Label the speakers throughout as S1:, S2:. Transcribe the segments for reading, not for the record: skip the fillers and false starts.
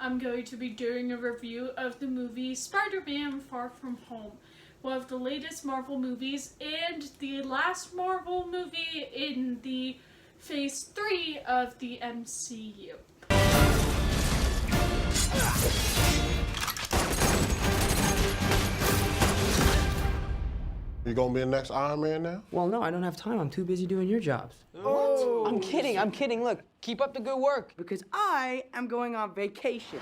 S1: I'm going to be doing a review of the movie Spider-Man Far From Home, one of the latest Marvel movies and the last Marvel movie in the Phase 3 of the MCU.
S2: You gonna be the next Iron Man now?
S3: Well, no, I don't have time. I'm too busy doing your jobs.
S4: What? I'm kidding. Look, keep up the good work.
S3: Because I am going on vacation.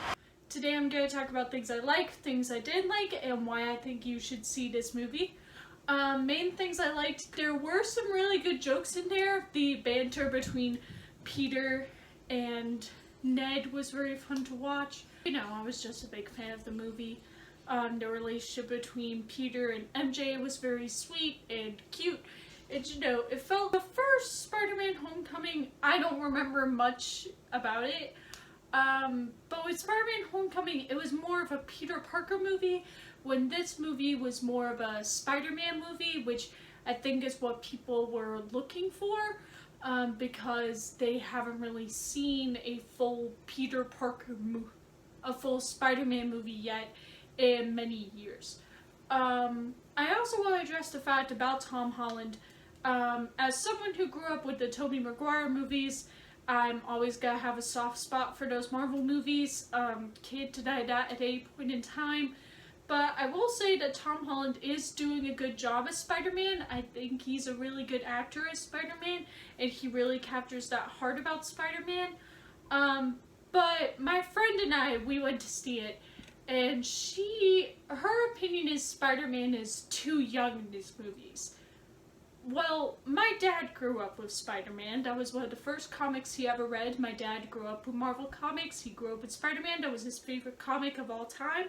S1: Today I'm going to talk about things I like, things I didn't like, and why I think you should see this movie. Main things I liked, there were some really good jokes in there. The banter between Peter and Ned was very fun to watch. You know, I was just a big fan of the movie. The relationship between Peter and MJ was very sweet and cute. And you know, it felt the first Spider-Man Homecoming, I don't remember much about it. But with Spider-Man Homecoming, it was more of a Peter Parker movie, when this movie was more of a Spider-Man movie, which I think is what people were looking for, because they haven't really seen a full Peter Parker a full Spider-Man movie yet in many years. I also want to address the fact about Tom Holland. As someone who grew up with the Tobey Maguire movies, I'm always gonna have a soft spot for those Marvel movies. Can't deny that at any point in time. But I will say that Tom Holland is doing a good job as Spider-Man. I think he's a really good actor as Spider-Man, and he really captures that heart about Spider-Man. But my friend and I, we went to see it, and her opinion is Spider-Man is too young in these movies. Well, my dad grew up with Spider-Man. That was one of the first comics he ever read. My dad grew up with Marvel Comics. He grew up with Spider-Man. That was his favorite comic of all time.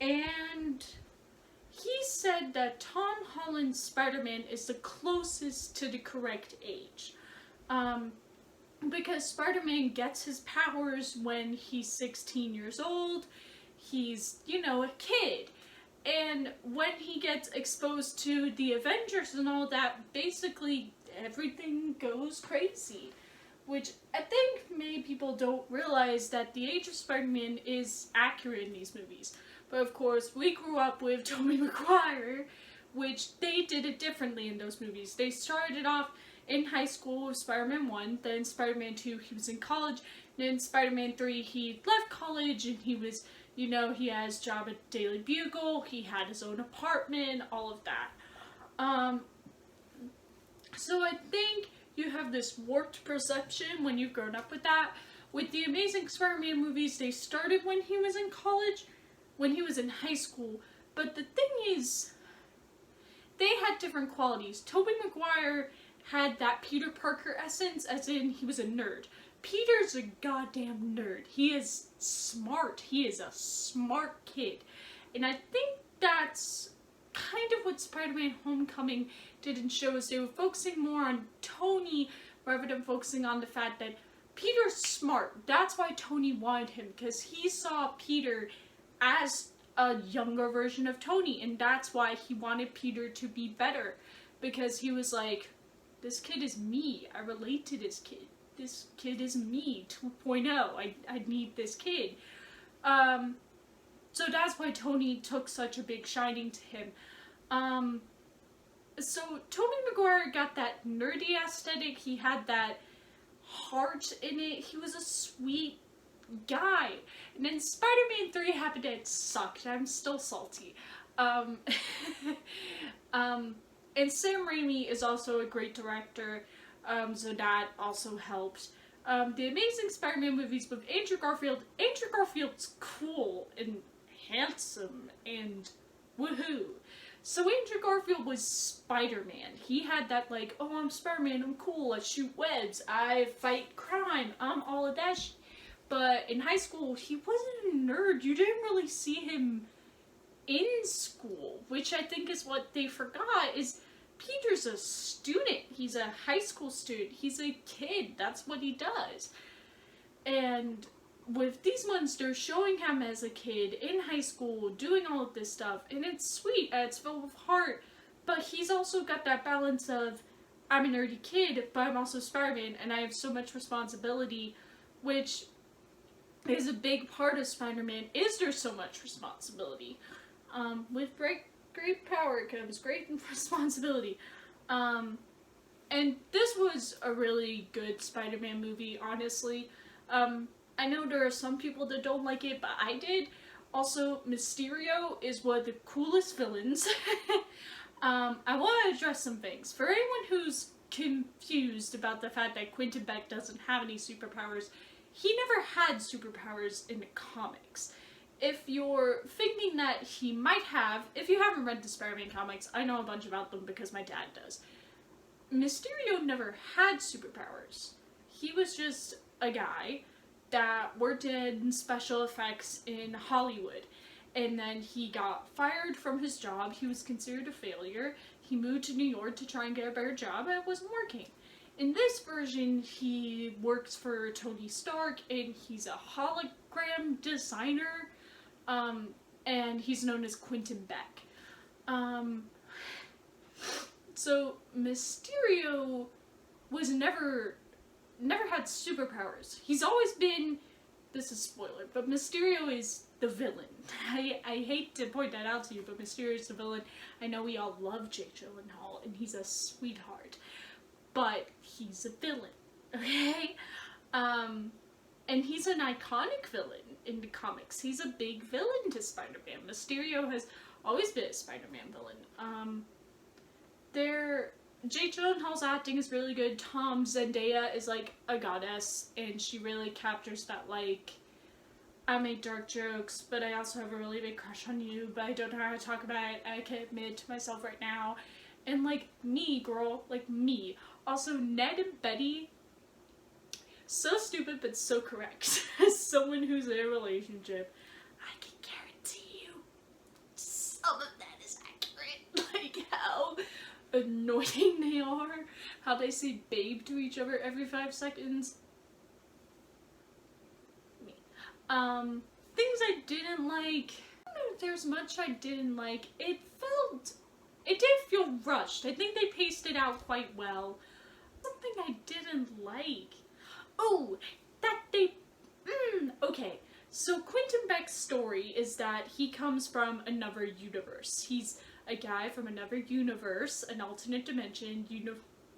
S1: And he said that Tom Holland's Spider-Man is the closest to the correct age. Because Spider-Man gets his powers when he's 16 years old. He's, you know, a kid. And when he gets exposed to the Avengers and all that, basically everything goes crazy. Which I think many people don't realize that the age of Spider-Man is accurate in these movies. But of course, we grew up with Tobey Maguire, which they did it differently in those movies. They started off in high school with Spider-Man 1, then Spider-Man 2, he was in college, then Spider-Man 3, he left college and he was, you know, he has a job at Daily Bugle, he had his own apartment, all of that. So I think you have this warped perception when you've grown up with that. With the Amazing Spider-Man movies, they started when he was in college, when he was in high school, but the thing is, they had different qualities. Tobey Maguire had that Peter Parker essence, as in he was a nerd. Peter's a goddamn nerd. He is smart. He is a smart kid. And I think that's kind of what Spider-Man Homecoming didn't show us. They were focusing more on Tony rather than focusing on the fact that Peter's smart. That's why Tony wanted him, because he saw Peter as a younger version of Tony, and that's why he wanted Peter to be better, because he was like, this kid is me. I relate to this kid. This kid is me 2.0. I need this kid. So that's why Tony took such a big shining to him. So Tobey Maguire got that nerdy aesthetic. He had that heart in it. He was a sweet guy. And then Spider-Man 3 happened and it sucked. I'm still salty. And Sam Raimi is also a great director, so that also helps. The Amazing Spider-Man movies with Andrew Garfield's cool and handsome and woohoo. So Andrew Garfield was Spider-Man. He had that like, oh, I'm Spider-Man, I'm cool, I shoot webs, I fight crime, I'm all of that shit. But in high school, he wasn't a nerd. You didn't really see him in school, which I think is what they forgot, is Peter's a student. He's a high school student. He's a kid. That's what he does. And with these ones, they're showing him as a kid in high school, doing all of this stuff, and it's sweet, and it's filled with heart, but he's also got that balance of, I'm a nerdy kid, but I'm also Spider-Man, and I have so much responsibility, which is a big part of Spider-Man is there's so much responsibility. With great power comes great responsibility. And this was a really good Spider-Man movie, honestly. I know there are some people that don't like it, but I did. Also, Mysterio is one of the coolest villains. I want to address some things. For anyone who's confused about the fact that Quentin Beck doesn't have any superpowers, he never had superpowers in the comics. If you're thinking that he might have, if you haven't read the Spider-Man comics, I know a bunch about them because my dad does. Mysterio never had superpowers. He was just a guy that worked in special effects in Hollywood. And then he got fired from his job. He was considered a failure. He moved to New York to try and get a better job, and it wasn't working. In this version, he works for Tony Stark, and he's a hologram designer, and he's known as Quentin Beck. So Mysterio was never had superpowers. He's always been, this is spoiler, but Mysterio is the villain. I hate to point that out to you, but Mysterio is the villain. I know we all love Jake Gyllenhaal, and he's a sweetheart, but he's a villain, okay? And he's an iconic villain in the comics. He's a big villain to Spider-Man. Mysterio has always been a Spider-Man villain. Jake Gyllenhaal's acting is really good. Zendaya is like a goddess, and she really captures that, like, I make dark jokes, but I also have a really big crush on you, but I don't know how to talk about it. I can't admit it to myself right now. And, like, me, girl. Like, me. Also, Ned and Betty, so stupid, but so correct. As someone who's in a relationship, I can guarantee you some of that is accurate. Like, how annoying they are. How they say babe to each other every 5 seconds. Me. Things I didn't like. I don't know if there's much I didn't like. It did feel rushed. I think they paced it out quite well. Something I didn't like. Oh, that they... okay. So Quentin Beck's story is that he comes from another universe. He's a guy from another universe, an alternate dimension,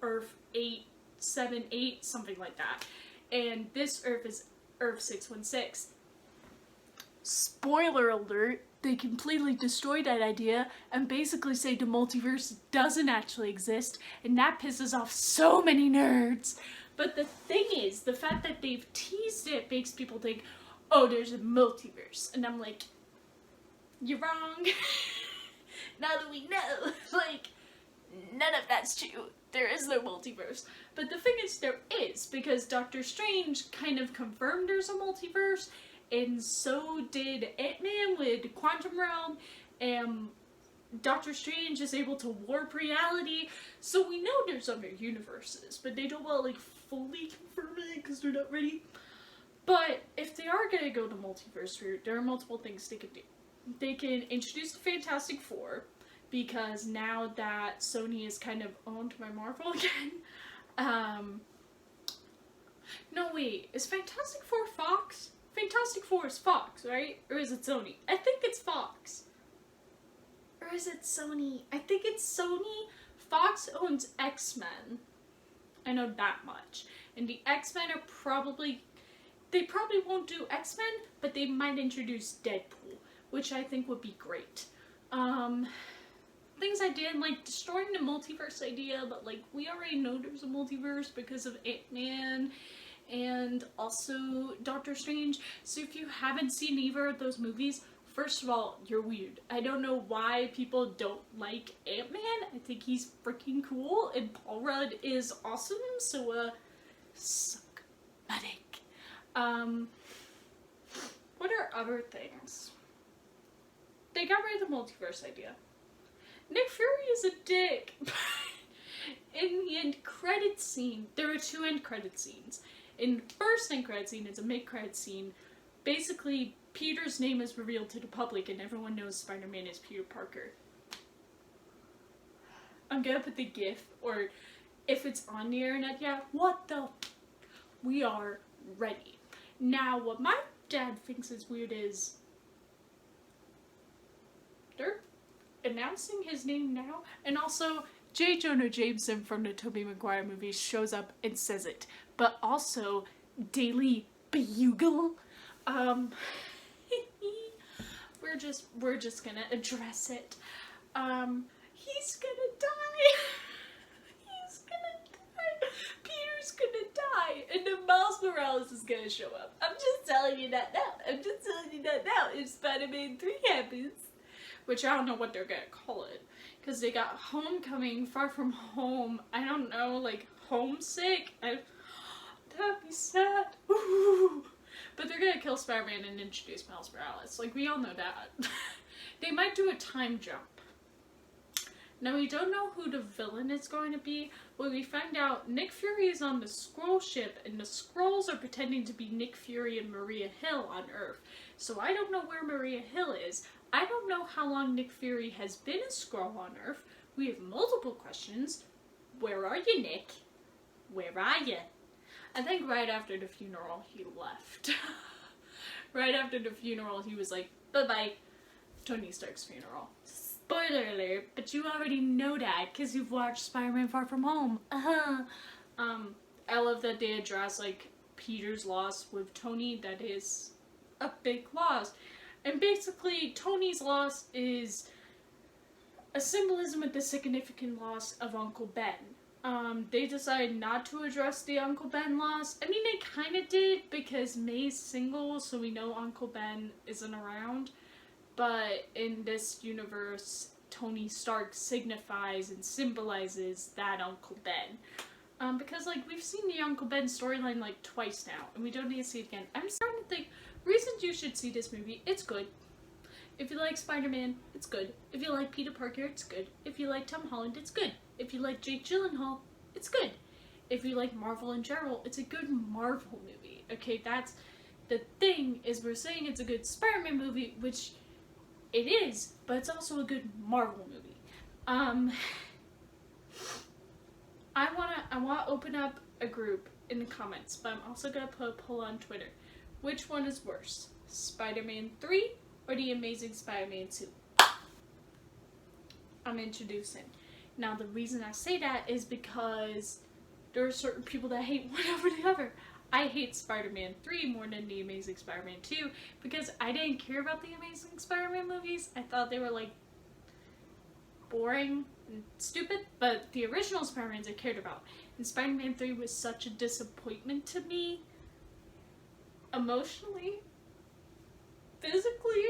S1: Earth 878, something like that. And this Earth is Earth 616. Spoiler alert, they completely destroy that idea and basically say the multiverse doesn't actually exist, and that pisses off so many nerds. But the thing is, the fact that they've teased it makes people think, oh, there's a multiverse. And I'm like, you're wrong. Now that we know, like, none of that's true. There is no multiverse. But the thing is, there is, because Doctor Strange kind of confirmed there's a multiverse, and so did Ant-Man with Quantum Realm, and Doctor Strange is able to warp reality, so we know there's other universes, but they don't want to, like, fully confirm it because they're not ready. But if they are gonna go the multiverse route, there are multiple things they could do. They can introduce the Fantastic Four, because now that Sony is kind of owned by Marvel again. No, wait, is Fantastic Four Fox? Fantastic Four is Fox, right? Or is it Sony? I think it's Fox. Or is it Sony? I think it's Sony. Fox owns X-Men. I know that much. And the X-Men are probably... They probably won't do X-Men, but they might introduce Deadpool, which I think would be great. Things I didn't like, destroying the multiverse idea, but, like, we already know there's a multiverse because of Ant-Man and also Doctor Strange. So if you haven't seen either of those movies, first of all, you're weird. I don't know why people don't like Ant-Man. I think he's freaking cool, and Paul Rudd is awesome, so, suck my dick. What are other things? They got rid of the multiverse idea. Nick Fury is a dick. In the end credit scene, there are 2 end credit scenes. In the first end credit scene, it's a mid-credit scene. Basically, Peter's name is revealed to the public and everyone knows Spider-Man is Peter Parker. I'm gonna put the GIF, or if it's on the internet, yeah, what the... We are ready. Now, what my Dad thinks is weird is they're announcing his name now, and also J. Jonah Jameson from the Tobey Maguire movies shows up and says it, but also Daily Bugle. We're just gonna address it. He's gonna die. He's gonna die. Peter's gonna die, and then Miles Morales is gonna show up. I'm just telling you that now. If Spider-Man 3 happens, which I don't know what they're gonna call it, because they got Homecoming, Far From Home, I don't know, like Homesick. That'd be sad. Ooh. But they're gonna kill Spider-Man and introduce Miles Morales. Like, we all know that. They might do a time jump. Now, we don't know who the villain is going to be, but we find out Nick Fury is on the Skrull ship, and the Skrulls are pretending to be Nick Fury and Maria Hill on Earth. So I don't know where Maria Hill is. I don't know how long Nick Fury has been a Skrull on Earth. We have multiple questions. Where are you, Nick? Where are you? I think right after the funeral, he left. Right after the funeral, he was like, bye-bye. Tony Stark's funeral. Spoiler alert, but you already know that because you've watched Spider-Man Far From Home. I love that they address, like, Peter's loss with Tony. That is a big loss. And basically, Tony's loss is a symbolism of the significant loss of Uncle Ben. They decided not to address the Uncle Ben loss. I mean, they kind of did because May's single, so we know Uncle Ben isn't around. But in this universe, Tony Stark signifies and symbolizes that Uncle Ben. Because, like, we've seen the Uncle Ben storyline, like, twice now, and we don't need to see it again. I'm starting to think, reasons you should see this movie, it's good. If you like Spider-Man, it's good. If you like Peter Parker, it's good. If you like Tom Holland, it's good. If you like Jake Gyllenhaal, it's good. If you like Marvel in general, it's a good Marvel movie. Okay, that's the thing, is we're saying it's a good Spider-Man movie, which it is, but it's also a good Marvel movie. I wanna open up a group in the comments, but I'm also gonna put a poll on Twitter. Which one is worse, Spider-Man 3 or The Amazing Spider-Man 2? I'm introducing. Now, the reason I say that is because there are certain people that hate one over the other. I hate Spider-Man 3 more than The Amazing Spider-Man 2 because I didn't care about The Amazing Spider-Man movies. I thought they were, like, boring and stupid, but the original Spider-Mans I cared about. And Spider-Man 3 was such a disappointment to me, emotionally, physically,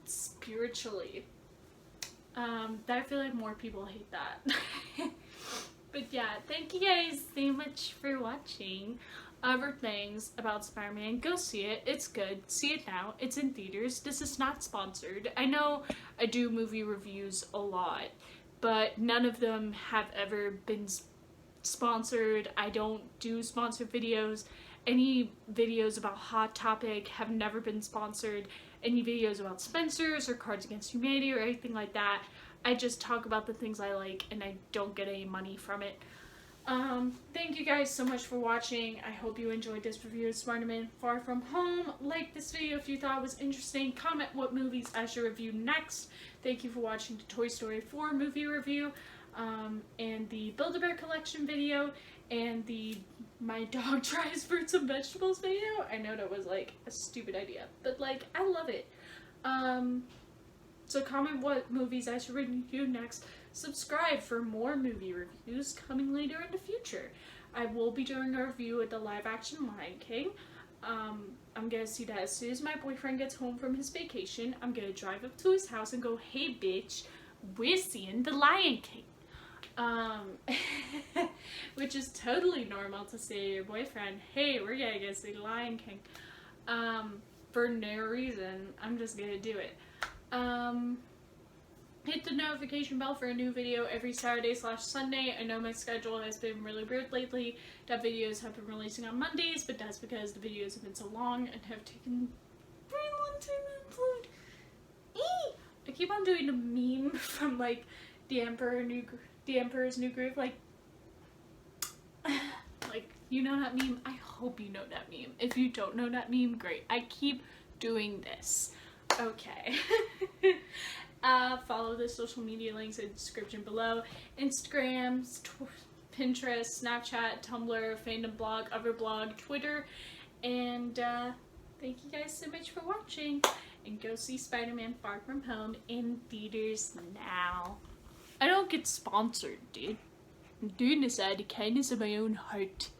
S1: spiritually, that I feel like more people hate that. But yeah, thank you guys so much for watching. Other things about Spider-Man, go see it. It's good. See it now. It's in theaters. This is not sponsored. I know I do movie reviews a lot, but none of them have ever been sponsored. I don't do sponsored videos. Any videos about Hot Topic have never been sponsored. Any videos about Spencer's or Cards Against Humanity or anything like that, I just talk about the things I like and I don't get any money from it. Thank you guys so much for watching. I hope you enjoyed this review of Spider-Man Far From Home. Like this video if you thought it was interesting. Comment what movies I should review next. Thank you for watching the Toy Story 4 movie review, and the Build-A-Bear collection video, and the My Dog Tries Fruits and Vegetables video. I know that was like a stupid idea, but like I love it. So comment what movies I should review next. Subscribe for more movie reviews coming later in the future. I will be doing a review of the live-action Lion King. I'm gonna see that as soon as my boyfriend gets home from his vacation. I'm gonna drive up to his house and go, hey bitch, we're seeing the Lion King. Which is totally normal to say to your boyfriend, hey, we're gonna go see the Lion King. For no reason. I'm just gonna do it. Hit the notification bell for a new video every Saturday/Sunday. I know my schedule has been really weird lately. That videos have been releasing on Mondays, but that's because the videos have been so long and have taken a very long time to upload. I keep on doing the meme from like the Emperor's New Groove, like You know that meme? I hope you know that meme. If you don't know that meme, great. I keep doing this. Okay. Follow the social media links in the description below. Instagram, Pinterest, Snapchat, Tumblr, Fandom Blog, Otherblog, Twitter. And thank you guys so much for watching. And go see Spider-Man Far From Home in theaters now. I don't get sponsored, dude. I'm doing this out of the kindness of my own heart.